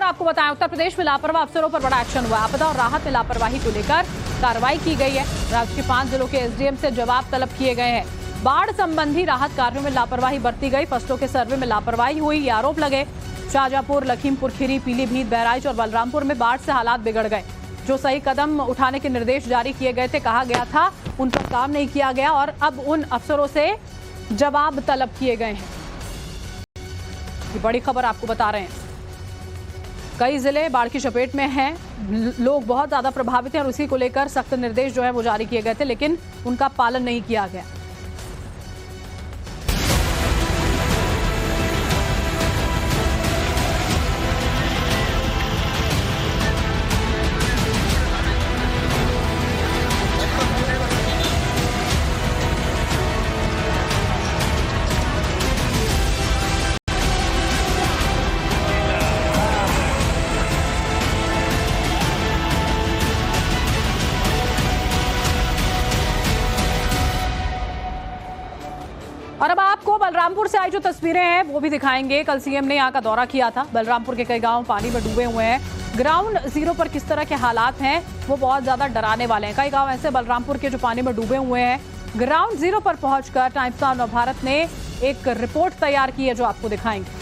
आपको बताएं, उत्तर प्रदेश में लापरवाह अफसरों पर बड़ा एक्शन हुआ। आपदा और राहत में लापरवाही को लेकर कार्रवाई की गई है। राज्य के 5 जिलों के एसडीएम से जवाब तलब किए गए हैं। बाढ़ संबंधी राहत कार्यों में लापरवाही बरती गई, फसलों के सर्वे में लापरवाही हुई, ये आरोप लगे। शाहजहांपुर, लखीमपुर खीरी, पीलीभीत, बहराइच और बलरामपुर में बाढ़ से हालात बिगड़ गए। जो सही कदम उठाने के निर्देश जारी किए गए थे, कहा गया था, उन पर काम नहीं किया गया और अब उन अफसरों से जवाब तलब किए गए हैं। ये बड़ी खबर आपको बता रहे हैं। कई जिले बाढ़ की चपेट में हैं, लोग बहुत ज्यादा प्रभावित हैं और उसी को लेकर सख्त निर्देश जो है वो जारी किए गए थे, लेकिन उनका पालन नहीं किया गया। और अब आपको बलरामपुर से आई जो तस्वीरें हैं वो भी दिखाएंगे। कल सीएम ने यहाँ का दौरा किया था। बलरामपुर के कई गांव पानी में डूबे हुए हैं। ग्राउंड जीरो पर किस तरह के हालात हैं वो बहुत ज्यादा डराने वाले हैं। कई गांव ऐसे बलरामपुर के जो पानी में डूबे हुए हैं। ग्राउंड जीरो पर पहुंचकर टाइम्स ऑफ नवभारत ने एक रिपोर्ट तैयार की है जो आपको दिखाएंगे।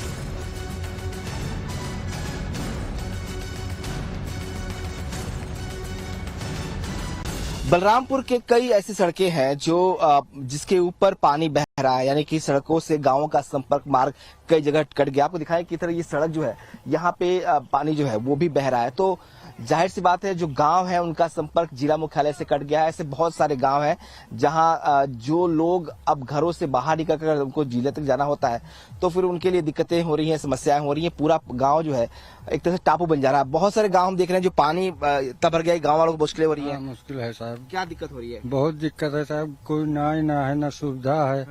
बलरामपुर के कई ऐसी सड़कें हैं जो जिसके ऊपर पानी बह रहा है, यानी कि सड़कों से गांवों का संपर्क मार्ग कई जगह कट गया। आपको दिखाएं किस तरह ये सड़क जो है यहाँ पे पानी जो है वो भी बह रहा है। तो जाहिर सी बात है जो गांव है उनका संपर्क जिला मुख्यालय से कट गया है। ऐसे बहुत सारे गांव हैं जहां जो लोग अब घरों से बाहर निकल कर उनको जिले तक जाना होता है तो फिर उनके लिए दिक्कतें हो रही हैं, समस्याएं हो रही हैं। पूरा गांव जो है एक तरह से टापू बन जा रहा है। बहुत सारे गांव हम देख रहे हैं जो पानी इतना भर गया, गाँव वालों को मुश्किलें हो रही है। मुश्किल है साहब। क्या दिक्कत हो रही है? बहुत दिक्कत है साहब, कोई ना है ना सुविधा है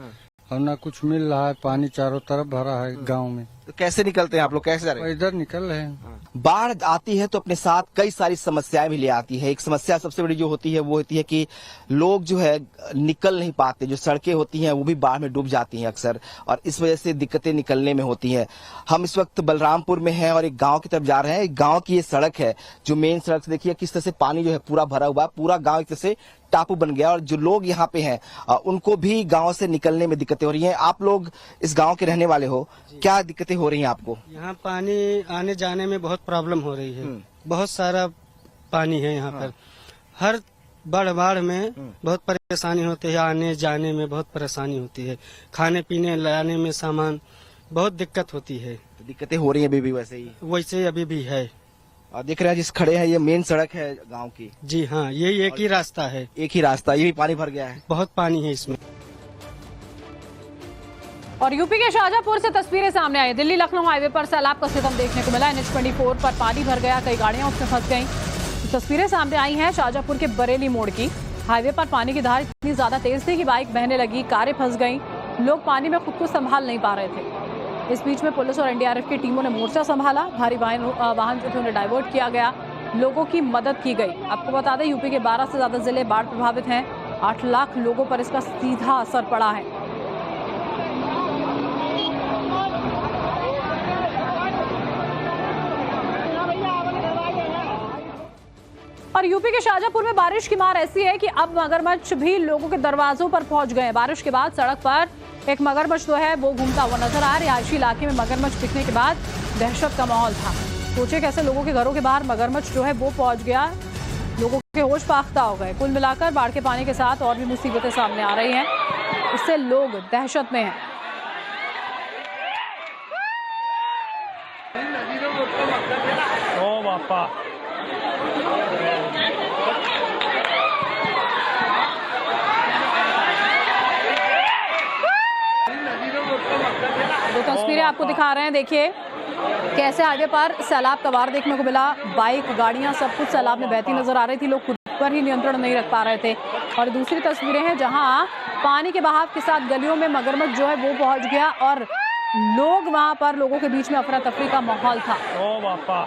और ना कुछ मिल रहा है। पानी चारों तरफ भरा है गांव में। तो कैसे निकलते हैं आप लोग, कैसे जा रहे हैं? इधर निकल रहे हैं। बाढ़ आती है तो अपने साथ कई सारी समस्याएं भी ले आती है। एक समस्या सबसे बड़ी जो होती है वो होती है कि लोग जो है निकल नहीं पाते। जो सड़कें होती हैं वो भी बाढ़ में डूब जाती हैं अक्सर, और इस वजह से दिक्कतें निकलने में होती हैं। हम इस वक्त बलरामपुर में हैं और एक गांव की तरफ जा रहे हैं। एक गांव की ये सड़क है जो मेन सड़क से देखिए किस तरह से पानी जो है पूरा भरा हुआ है। पूरा गाँव एक तरह से टापू बन गया और जो लोग यहाँ पे हैं उनको भी गांव से निकलने में दिक्कतें हो रही हैं। आप लोग इस गांव के रहने वाले हो, क्या दिक्कतें हो रही हैं आपको? यहाँ पानी आने जाने में बहुत प्रॉब्लम हो रही है। बहुत सारा पानी है यहाँ पर। हर बाढ़ में बहुत परेशानी होती है। आने जाने में बहुत परेशानी होती है। खाने पीने लाने में सामान बहुत दिक्कत होती है। तो दिक्कतें हो रही हैं अभी भी वैसे अभी भी है। और देख रहे हैं जिस खड़े हैं ये मेन सड़क है गांव की। जी हाँ, यही एक ही रास्ता है। एक ही रास्ता, ये भी पानी भर गया है। बहुत पानी है इसमें। और यूपी के शाहजहांपुर से तस्वीरें सामने आई। दिल्ली लखनऊ हाईवे पर सैलाब का सितम देखने को मिला। NH24 पर पानी भर गया, कई गाड़ियां उसमें फंस गईं। तस्वीरें सामने आई हैं शाहजहांपुर के बरेली मोड़ की। हाईवे पर पानी की धार इतनी ज्यादा तेज थी कि बाइक बहने लगी, कारें फंस गईं। लोग पानी में खुद को संभाल नहीं पा रहे थे। इस बीच में पुलिस और एनडीआरएफ की टीमों ने मोर्चा संभाला। भारी वाहन जो थे उन्हें डाइवर्ट किया गया, लोगों की मदद की गई। आपको बता दें यूपी के 12 से ज्यादा जिले बाढ़ प्रभावित हैं। 8 लाख लोगों पर इसका सीधा असर पड़ा है। और यूपी के शाहजहांपुर में बारिश की मार ऐसी है कि अब मगरमच्छ भी लोगों के दरवाजों पर पहुंच गए। बारिश के बाद सड़क पर एक मगरमच्छ जो है वो घूमता हुआ नजर आ रहा है। रिहायशी इलाके में मगरमच्छ दिखने के बाद दहशत का माहौल था। सोचे कैसे लोगों के घरों के बाहर मगरमच्छ जो है वो पहुंच गया, लोगों के होश फाख्ता हो गए। कुल मिलाकर बाढ़ के पानी के साथ और भी मुसीबतें सामने आ रही हैं, इससे लोग दहशत में हैं। ओ बापा, दो तस्वीरें आपको दिखा रहे हैं। देखिए कैसे हाईवे पर सैलाब का वार देखने को मिला। बाइक, गाड़ियां सब कुछ सैलाब में बहती नजर आ रही थी। लोग खुद पर ही नियंत्रण नहीं रख पा रहे थे। और दूसरी तस्वीरें हैं जहां पानी के बहाव के साथ गलियों में मगरमच्छ जो है वो पहुंच गया और लोग वहां पर, लोगों के बीच में अफरा तफरी का माहौल था। ओ बापा।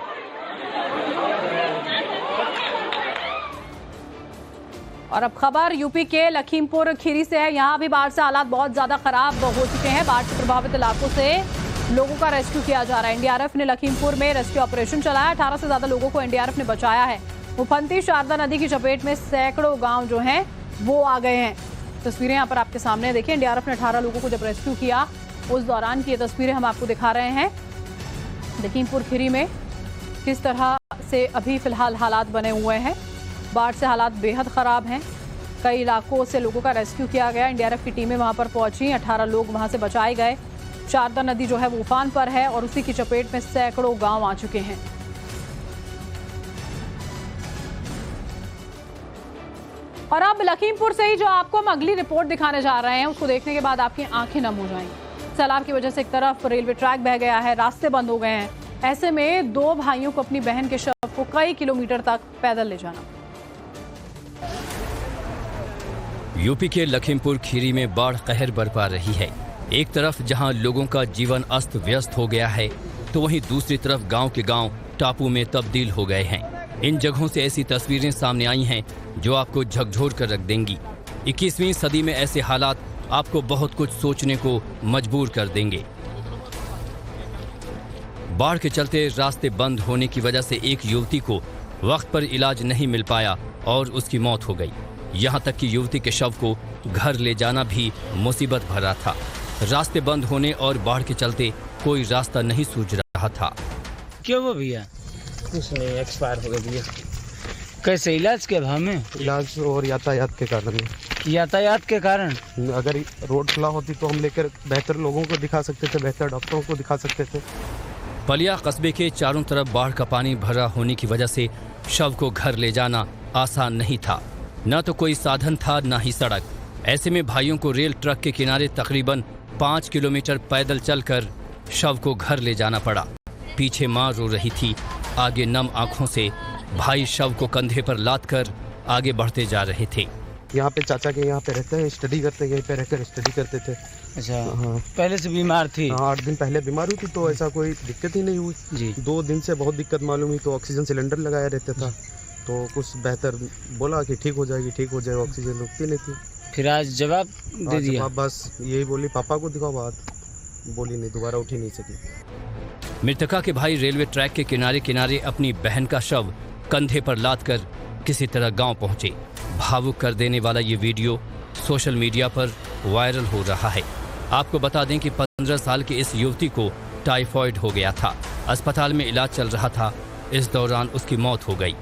और अब खबर यूपी के लखीमपुर खीरी से है। यहाँ भी बाढ़ से हालात बहुत ज्यादा खराब हो चुके हैं। बाढ़ से प्रभावित इलाकों से लोगों का रेस्क्यू किया जा रहा है। एनडीआरएफ ने लखीमपुर में रेस्क्यू ऑपरेशन चलाया। 18 से ज्यादा लोगों को एनडीआरएफ ने बचाया है। उफनती शारदा नदी की चपेट में सैकड़ों गांव जो हैं वो आ गए हैं। तस्वीरें यहाँ पर आपके सामने देखिए। एनडीआरएफ ने 18 लोगों को जब रेस्क्यू किया उस दौरान की ये तस्वीरें हम आपको दिखा रहे हैं। लखीमपुर खीरी में किस तरह से अभी फिलहाल हालात बने हुए हैं। बाढ़ से हालात बेहद खराब हैं। कई इलाकों से लोगों का रेस्क्यू किया गया। एनडीआरएफ की टीमें वहां पर पहुंची। 18 लोग वहां से बचाए गए। शारदा नदी जो है वो उफान पर है और उसी की चपेट में सैकड़ों गांव आ चुके हैं। और अब लखीमपुर से ही जो आपको हम अगली रिपोर्ट दिखाने जा रहे हैं उसको देखने के बाद आपकी आंखें नम हो जाएंगी। सैलाब की वजह से एक तरफ रेलवे ट्रैक बह गया है, रास्ते बंद हो गए हैं। ऐसे में दो भाइयों को अपनी बहन के शव को कई किलोमीटर तक पैदल ले जाना। यूपी के लखीमपुर खीरी में बाढ़ कहर बरपा रही है। एक तरफ जहां लोगों का जीवन अस्त व्यस्त हो गया है तो वहीं दूसरी तरफ गांव के गांव टापू में तब्दील हो गए हैं। इन जगहों से ऐसी तस्वीरें सामने आई हैं जो आपको झकझोर कर रख देंगी। 21वीं सदी में ऐसे हालात आपको बहुत कुछ सोचने को मजबूर कर देंगे। बाढ़ के चलते रास्ते बंद होने की वजह से एक युवती को वक्त पर इलाज नहीं मिल पाया और उसकी मौत हो गई। यहाँ तक कि युवती के शव को घर ले जाना भी मुसीबत भरा था। रास्ते बंद होने और बाढ़ के चलते कोई रास्ता नहीं सूझ रहा था। क्यों वो भैया? कुछ नहीं, एक्सपायर हो गए भैया। कैसे इलाज के भाव में? इलाज और यातायात के कारण। यातायात के कारण? अगर रोड खुला होती तो हम लेकर बेहतर लोगों को दिखा सकते थे, बेहतर डॉक्टरों को दिखा सकते थे। पलिया कस्बे के चारों तरफ बाढ़ का पानी भरा होने की वजह से शव को घर ले जाना आसान नहीं था। न तो कोई साधन था न ही सड़क। ऐसे में भाइयों को रेल ट्रक के किनारे तकरीबन 5 किलोमीटर पैदल चलकर शव को घर ले जाना पड़ा। पीछे मां रो रही थी। आगे नम आंखों से भाई शव को कंधे पर लादकर आगे बढ़ते जा रहे थे। यहाँ पे चाचा के यहाँ पे रहते हैं, स्टडी करते हैं, यहीं पे रहकर स्टडी करते थे। अच्छा, हाँ। पहले से बीमार थी? हाँ, 8 दिन पहले बीमार हुई थी तो ऐसा कोई दिक्कत ही नहीं हुई जी। 2 दिन से बहुत दिक्कत मालूम हुई तो ऑक्सीजन सिलेंडर लगाया रहता था तो कुछ बेहतर बोला कि ठीक हो जाएगी, ऑक्सीजन रुकती नहीं थी। फिर आज जवाब दे दिया? बस यही बोली, पापा को दिखाओ, बात बोली नहीं, दोबारा उठ ही नहीं सकी। मृतका के भाई रेलवे ट्रैक के किनारे किनारे अपनी बहन का शव कंधे पर लादकर किसी तरह गांव पहुंचे। भावुक कर देने वाला ये वीडियो सोशल मीडिया पर वायरल हो रहा है। आपको बता दें कि 15 साल की इस युवती को टाइफॉइड हो गया था। अस्पताल में इलाज चल रहा था। इस दौरान उसकी मौत हो गई।